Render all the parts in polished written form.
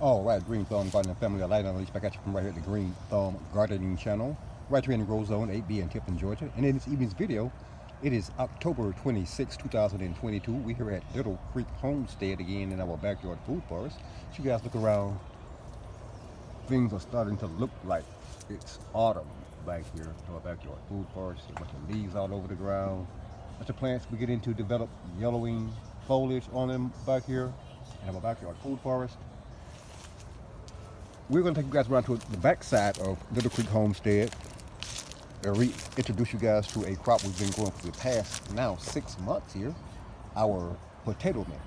All right, Green Thumb Gardening Family, Light on Leash back at you from right here at the Green Thumb Gardening Channel, right here in the Grow Zone 8B in Tifton, Georgia. And in this evening's video, it is October 26, 2022. We're here at Little Creek Homestead again in our backyard food forest. So you guys look around, things are starting to look like it's autumn back here in our backyard food forest. A bunch of leaves all over the ground. A bunch of plants beginning to develop yellowing foliage on them back here in our backyard food forest. We're going to take you guys around to the back side of Little Creek Homestead and reintroduce you guys to a crop we've been growing for the past now 6 months here, our potato mint.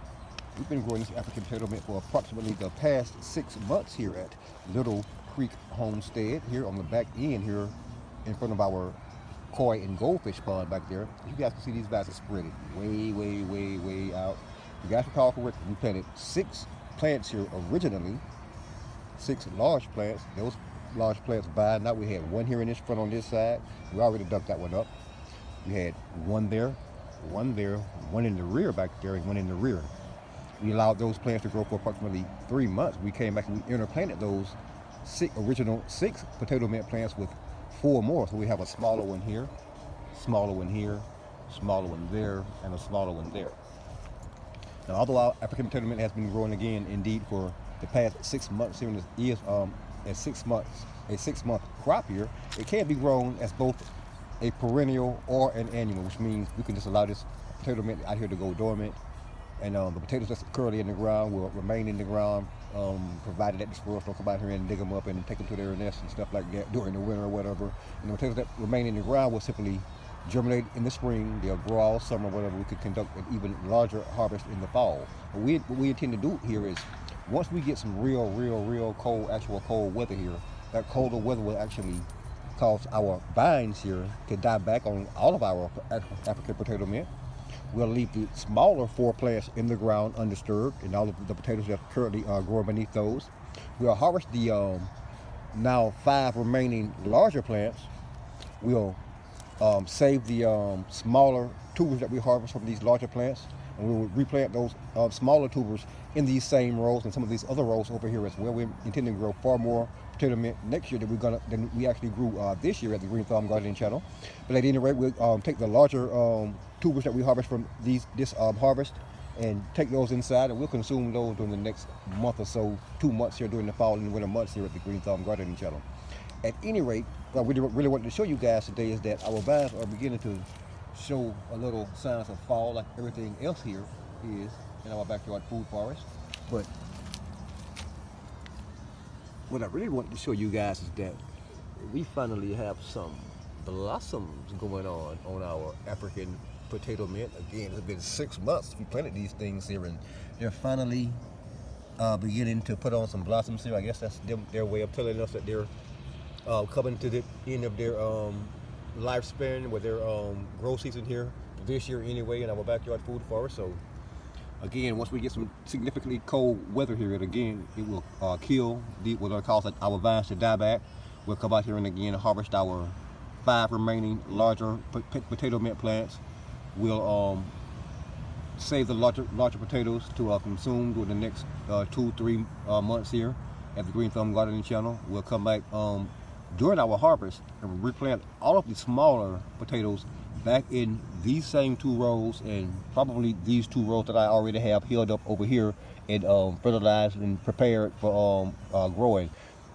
We've been growing this African potato mint for approximately the past 6 months here at Little Creek Homestead, here on the back end here in front of our koi and goldfish pond back there. You guys can see these guys are spreading way out. You guys recall correctly, we planted 6 plants here originally, 6 large plants. Those large plants by now we had 1 here in this front on this side. We already dumped that one up. We had 1 there, 1 there, 1 in the rear back there, and 1 in the rear. We allowed those plants to grow for approximately 3 months. We came back and we interplanted those original 6 potato mint plants with 4 more. So we have a smaller one here, smaller one here, smaller one there, and a smaller one there. Now, although our African potato mint has been growing again indeed for the past 6 months here in this is a 6 month crop here, it can be grown as both a perennial or an annual, which means we can just allow this potato mint out here to go dormant, and the potatoes that's currently in the ground will remain in the ground, provided that the squirrels don't come out here and dig them up and take them to their nests and stuff like that during the winter or whatever. And the potatoes that remain in the ground will simply germinate in the spring. They'll grow all summer, whatever. We could conduct an even larger harvest in the fall. But what we intend to do here is, once we get some real cold, actual cold weather here, that colder weather will actually cause our vines here to die back on all of our African potato mint. We'll leave the smaller 4 plants in the ground undisturbed, and all of the potatoes that currently are growing beneath those. We'll harvest the now 5 remaining larger plants. We'll save the smaller tubers that we harvest from these larger plants, and we will replant those smaller tubers in these same rows and some of these other rows over here as well. We're intending to grow far more potato mint next year than we actually grew this year at the Green Thumb Gardening Channel. But at any rate, we'll take the larger tubers that we harvest from this harvest and take those inside, and we'll consume those during the next month or so, 2 months here during the fall and winter months here at the Green Thumb Gardening Channel. At any rate, what we really wanted to show you guys today is that our vines are beginning to show a little signs of fall, like everything else here is in our backyard food forest. But what I really wanted to show you guys is that we finally have some blossoms going on our African potato mint. Again, it's been 6 months we planted these things here, and they're finally beginning to put on some blossoms here. I guess that's their way of telling us that they're coming to the end of their lifespan with their growth season here this year anyway in our backyard food forest. So again, once we get some significantly cold weather here, it will kill what will cause our vines to die back. We'll come out here and again harvest our 5 remaining larger potato mint plants. We'll save the larger potatoes to consume during the next 2-3 months here at the Green Thumb Gardening Channel. We'll come back during our harvest and replant all of the smaller potatoes back in these same 2 rows, and probably these 2 rows that I already have healed up over here and fertilized and prepared for growing.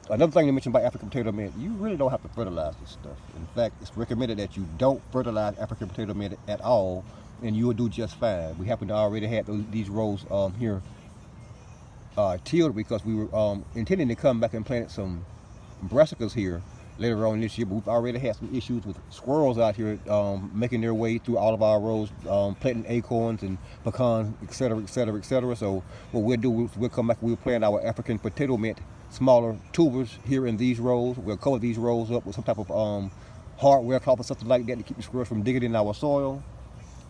Another thing to mention about African potato mint, you really don't have to fertilize this stuff. In fact, it's recommended that you don't fertilize African potato mint at all, and you will do just fine. We happen to already have these rows here tilled because we were intending to come back and plant some brassicas here later on this year, but we've already had some issues with squirrels out here making their way through all of our rows, planting acorns and pecans, etc. So what we'll do is we'll come back, we'll plant our African potato mint smaller tubers here in these rows. We'll cover these rows up with some type of hardware cloth or something like that to keep the squirrels from digging in our soil.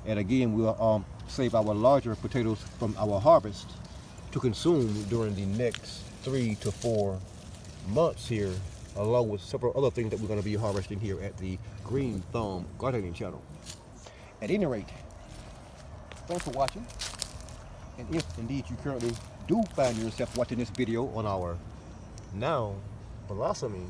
And again, we'll save our larger potatoes from our harvest to consume during the next 3 to 4 months here, along with several other things that we're going to be harvesting here at the Green Thumb Gardening Channel. At any rate, thanks for watching. And if indeed you currently do find yourself watching this video on our now blossoming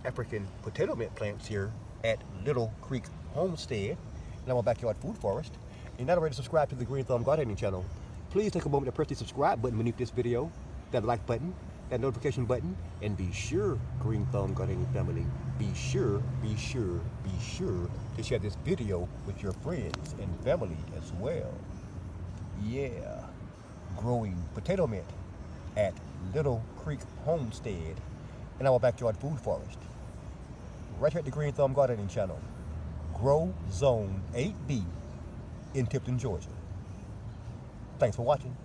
African potato mint plants here at Little Creek Homestead in our backyard food forest, and you're not already subscribed to the Green Thumb Gardening channel, please take a moment to press the subscribe button beneath this video, that like button, that notification button, and be sure, Green Thumb Gardening family, be sure to share this video with your friends and family as well. Yeah, growing potato mint at Little Creek Homestead in our backyard food forest, right here at the Green Thumb Gardening channel, Grow Zone 8B in Tipton, Georgia. Thanks for watching.